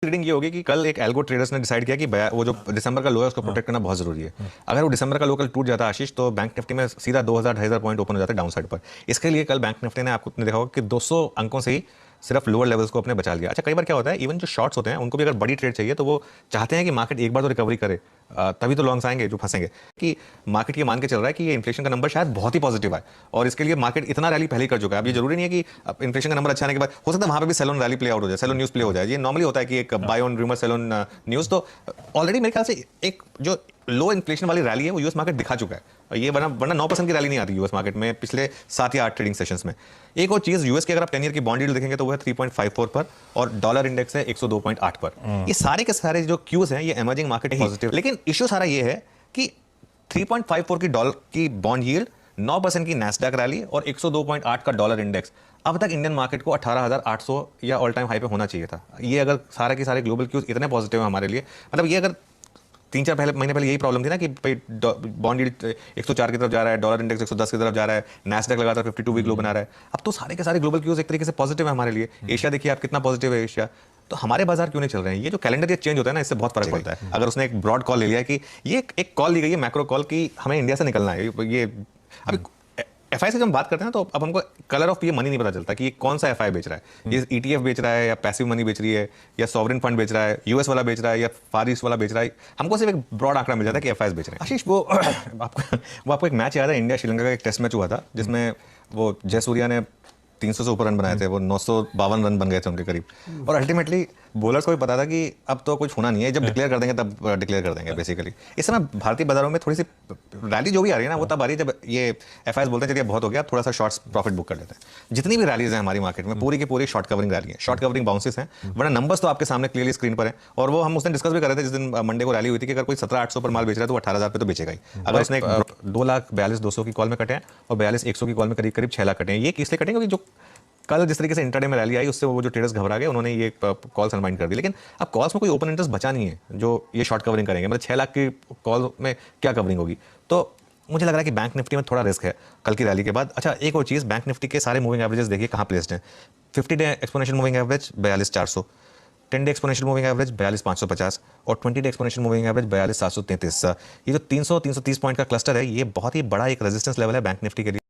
Reading ये होगी कि कल एक एल्गो ट्रेडर्स ने डिसाइड किया कि वो जो दिसंबर का लो है उसको प्रोटेक्ट करना बहुत जरूरी है। अगर वो दिसंबर का लो कल टूट जाता आशीष, तो बैंक निफ्टी में सीधा 2000-2500 पॉइंट ओपन हो जाता है डाउन साइड पर। इसके लिए कल बैंक निफ्टी ने आपको देखा होगा कि 200 अंकों से ही सिर्फ लोअर लेवल्स को अपने बचा लिया। अच्छा, कई बार क्या होता है, इवन जो शॉर्ट्स होते हैं उनको भी अगर बड़ी ट्रेड चाहिए तो वो चाहते हैं कि मार्केट एक बार तो रिकवरी करे, तभी तो लॉन्ग्स आएंगे जो फंसेंगे। कि मार्केट ये मान के चल रहा है कि ये इन्फ्लेशन का नंबर शायद बहुत ही पॉजिटिव है और इसके लिए मार्केट इतना रैली पहले ही कर चुका है। अब ये जरूरी नहीं है कि इन्फ्लेशन का नंबर अच्छा आने के बाद हो सकता है वहां पे भी sell on rally play out हो जाए, सेल ऑन न्यूज प्ले हो जाए। ये नॉर्मली होता है कि एक buy on rumour sell on news. तो ऑलरेडी मेरे ख्याल से एक जो लो इन्फ्लेशन वाली रैली है वो यूएस मार्केट दिखा चुका है। और ये वरना 9% की रैली नहीं आती यूएस मार्केट में पिछले 7 या 8 ट्रेडिंग सेशंस में। एक और चीज, यूएस की अगर आप 10 ईयर की बॉन्ड यील्ड देखेंगे तो वो है 3.54 पर और डॉलर इंडेक्स है 102.8 पर। ये सारे के सारे जो क्यूज हैं ये इमर्जिंग मार्केट पॉजिटिव। लेकिन इश्यू सारा ये है कि 3.54 की डॉलर की बॉन्ड यील्ड, 9% की नैस्डैक रैली और 102.8 का डॉलर इंडेक्स, अब तक इंडियन मार्केट को 18,800 या ऑल टाइम हाई पे होना चाहिए था। ये अगर सारे के सारे ग्लोबल क्यूज इतने पॉजिटिव है हमारे लिए, मतलब ये अगर 3-4 महीने पहले यही प्रॉब्लम थी ना कि भाई बॉन्ड यील्ड 104 की तरफ जा रहा है, डॉलर इंडेक्स 110 की तरफ जा रहा है, नैस्डैक लगातार 52 वीक लो बना रहा है। अब तो सारे के सारे ग्लोबल क्यूज एक तरीके से पॉजिटिव है हमारे लिए। एशिया देखिए आप कितना पॉजिटिव है एशिया। तो हमारे बाजार क्यों नहीं चल रहे हैं? ये जो कैलेंडर ये चेंज होता है ना, इससे बहुत फर्क पड़ता है। अगर उसने एक ब्रॉड कॉल ले लिया कि ये एक कॉल ली गई है मैक्रो कॉल की हमें इंडिया से निकलना है, ये अभी एफआई से जब हम बात करते हैं तो अब हमको कलर ऑफ ये मनी नहीं पता चलता कि ये कौन सा एफआई बेच रहा है। ये ईटीएफ बेच रहा है या पैसिव मनी बेच रही है या सॉवरेन फंड बेच रहा है, यूएस वाला बेच रहा है या फार ईस्ट वाला बेच रहा है। हमको सिर्फ एक ब्रॉड आंकड़ा मिल जाता है कि एफआई बेच रहे हैं। आशीष, वो आपको एक मैच याद है, इंडिया श्रीलंका का एक टेस्ट मैच हुआ था जिसमें वो जयसूर्या ने 300 से ऊपर रन बनाए थे, वो 952 रन बन गए थे उनके करीब। और अल्टीमेटली बॉलर्स को भी पता था कि अब तो कुछ होना नहीं है, जब डिक्लेयर कर देंगे तब डिक्लेयर कर देंगे बेसिकली। इस समय भारतीय बाजारों में थोड़ी सी रैली जो भी आ रही है ना, वो तब आ रही है जब ये एफआईएस बोलते हैं चलिए बहुत हो गया, थोड़ा सा शॉर्ट्स प्रॉफिट बुक कर लेते हैं। जितनी भी रैलीज हैं हमारी मार्केट में पूरी की पूरी शॉर्ट कवरिंग रैली है, शॉर्ट कवरिंग बाउंसेस हैं। वरना नंबर्स तो आपके सामने क्लियरली स्क्रीन पर है। और वो हम उस दिन डिस्कस भी कर रहे थे जिस दिन मंडे को रैली हुई थी कि अगर कोई 17,800 पर माल बेच रहा है तो 18,000 पे तो बेचेगा ही। अगर उसने 2,42,200 की कॉल में कटे हैं और 42,100 की कॉल में करीब 6 लाख कटे हैं। ये किस लिए कटेंगे? क्योंकि जो कल जिस तरीके से इंटरडे में रैली आई उससे वो जो ट्रेडर्स घबरा गए, उन्होंने ये कॉल्स अनवाइंड कर दी। लेकिन अब कॉल्स में कोई ओपन इंटरेस्ट बचा नहीं है जो ये शॉर्ट कवरिंग करेंगे। मतलब 6 लाख की कॉल में क्या कवरिंग होगी? तो मुझे लग रहा है कि बैंक निफ्टी में थोड़ा रिस्क है कल की रैली के बाद। अच्छा, एक और चीज़, बैंक निफ्टी के सारे मूविंग एवरेजेस देखिए कहाँ प्लेस्ड हैं। 50 day exponential moving average 42,400, 10 day exponential moving average 42,550 और 20 डे एक्सपोनेंशियल मूविंग एवरेज 42,733। ये जो 300-330 पॉइंट का क्लस्टर है, ये बहुत ही बड़ा एक रेजिस्टेंस लेवल है बैंक निफ्टी के लिए।